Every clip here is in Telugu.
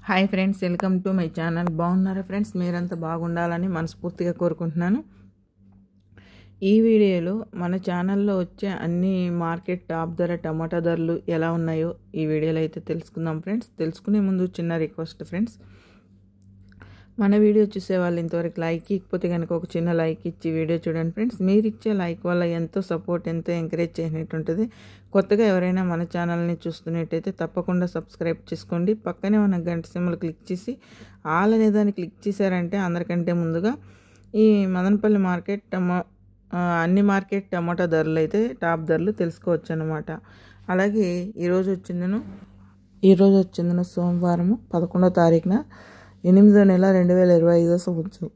Hi friends, welcome to my channel. బాగున్నారా ఫ్రెండ్స్? మీరంతా బాగుండాలని మనస్ఫూర్తిగా కోరుకుంటున్నాను. ఈ వీడియోలో మన ఛానల్లో వచ్చే అన్ని మార్కెట్ టాప్ ధర టమాటా ధరలు ఎలా ఉన్నాయో ఈ వీడియోలో అయితే తెలుసుకుందాం ఫ్రెండ్స్. తెలుసుకునే ముందు చిన్న రిక్వెస్ట్ ఫ్రెండ్స్, మన వీడియో చూసే వాళ్ళు ఇంతవరకు లైక్ ఇకపోతే కనుక ఒక చిన్న లైక్ ఇచ్చి వీడియో చూడండి ఫ్రెండ్స్. మీరు ఇచ్చే లైక్ వల్ల ఎంతో సపోర్ట్, ఎంతో ఎంకరేజ్ చేసినట్టు ఉంటుంది. కొత్తగా ఎవరైనా మన ఛానల్ని చూస్తున్నట్టయితే తప్పకుండా సబ్స్క్రైబ్ చేసుకోండి. పక్కనే ఉన్న గంట సింబల్ క్లిక్ చేసి ఆల్ అనే దాన్ని క్లిక్ చేశారంటే అందరికంటే ముందుగా ఈ మదనపల్లి మార్కెట్ అన్ని మార్కెట్ టమాటా ధరలు అయితే టాప్ ధరలు తెలుసుకోవచ్చు అన్నమాట. అలాగే ఈరోజు వచ్చిందను సోమవారం 11వ తారీఖున 8వ నెల 2025 సంవత్సరం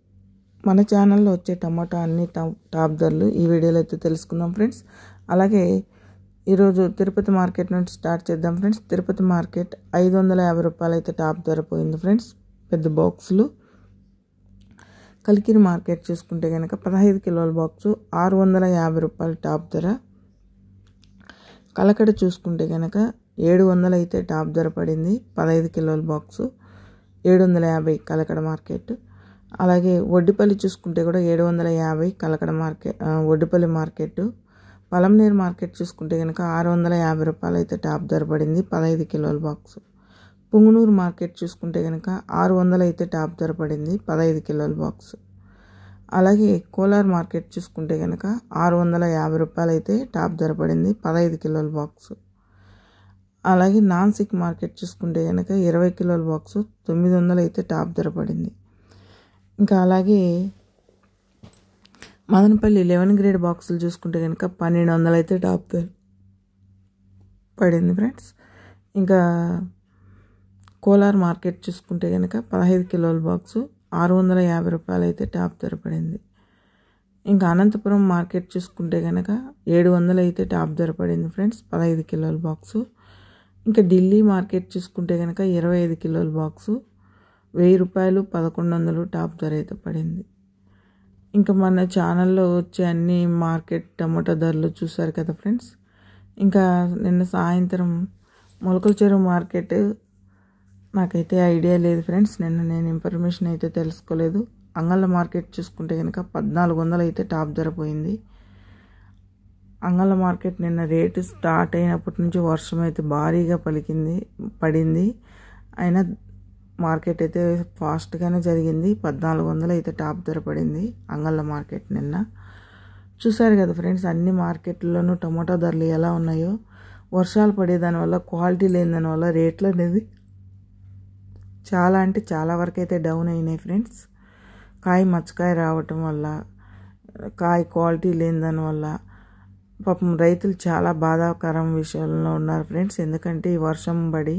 మన ఛానల్లో వచ్చే టమాటా అన్ని టాప్ ధరలు ఈ వీడియోలో అయితే తెలుసుకుందాం ఫ్రెండ్స్. అలాగే ఈరోజు తిరుపతి మార్కెట్ నుంచి స్టార్ట్ చేద్దాం ఫ్రెండ్స్. తిరుపతి మార్కెట్ 550 రూపాయలు అయితే టాప్ ధర పోయింది ఫ్రెండ్స్, పెద్ద బాక్సులు. కలికిరి మార్కెట్ చూసుకుంటే కనుక 15 కిలోల బాక్సు 650 రూపాయలు టాప్ ధర. కలకడ చూసుకుంటే కనుక 700 అయితే టాప్ ధర పడింది. 15 కిలోల బాక్సు 750 కలకడ మార్కెట్. అలాగే వడ్డిపల్లి చూసుకుంటే కూడా 750 Kalakada market Vaddipalli market. Palamaner market చూసుకుంటే కనుక 650 రూపాయలు అయితే టాప్ ధర పడింది. 15 కిలోల బాక్సు. పుంగునూరు మార్కెట్ చూసుకుంటే కనుక 600 అయితే టాప్ ధర పడింది. 15 కిలోల బాక్సు. అలాగే కోలార్ మార్కెట్ చూసుకుంటే కనుక 650 రూపాయలు అయితే టాప్ ధర పడింది. 15 కిలోల బాక్సు. అలాగే నాన్సిక్ మార్కెట్ చూసుకుంటే కనుక 20 కిలోల బాక్సు 900 అయితే టాప్ ధర పడింది. ఇంకా అలాగే మదనపల్లి 11 గ్రేడ్ బాక్సులు చూసుకుంటే కనుక 1200 అయితే టాప్ ధర పడింది ఫ్రెండ్స్. ఇంకా కోలార్ మార్కెట్ చూసుకుంటే కనుక 15 కిలోల బాక్సు 650 రూపాయలు అయితే టాప్ ధర పడింది. ఇంకా అనంతపురం మార్కెట్ చూసుకుంటే కనుక 700 అయితే టాప్ ధర పడింది ఫ్రెండ్స్, 15 కిలోల బాక్సు. ఇంకా ఢిల్లీ మార్కెట్ చూసుకుంటే కనుక 25 కిలోల బాక్సు 1000 రూపాయలు 1100 టాప్ ధర అయితే పడింది. ఇంకా మన ఛానల్లో వచ్చే అన్ని మార్కెట్ టమాటా ధరలు చూసారు కదా ఫ్రెండ్స్. ఇంకా నిన్న సాయంత్రం మొలకల చెరువు మార్కెట్ నాకైతే ఐడియా లేదు ఫ్రెండ్స్, నేను ఇన్ఫర్మేషన్ అయితే తెలుసుకోలేదు. అంగళ్ళ మార్కెట్ చూసుకుంటే కనుక 1400 అయితే టాప్ ధర పోయింది. అంగళ్ళ మార్కెట్ నిన్న రేటు స్టార్ట్ అయినప్పటి నుంచి వర్షం అయితే భారీగా పడింది. అయినా మార్కెట్ అయితే ఫాస్ట్గానే జరిగింది. 1400 అయితే టాప్ ధర పడింది అంగళ్ళ మార్కెట్ నిన్న. చూసారు కదా ఫ్రెండ్స్, అన్ని మార్కెట్లలోనూ టమాటా ధరలు ఎలా ఉన్నాయో. వర్షాలు పడేదానివల్ల, క్వాలిటీ లేని దానివల్ల రేట్లు అనేది చాలా అంటే చాలా వరకు అయితే డౌన్ అయినాయి ఫ్రెండ్స్. కాయ మచ్చకాయ రావటం వల్ల, కాయ క్వాలిటీ లేని దానివల్ల పాపం రైతులు చాలా బాధాకరం విషయంలో ఉన్నారు ఫ్రెండ్స్. ఎందుకంటే ఈ వర్షం పడి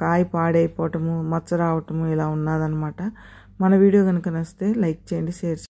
కాయ పాడైపోవటము, మచ్చ రావటము ఇలా ఉన్నదన్నమాట. మన వీడియో కనుక నచ్చితే లైక్ చేయండి, షేర్ చేయండి.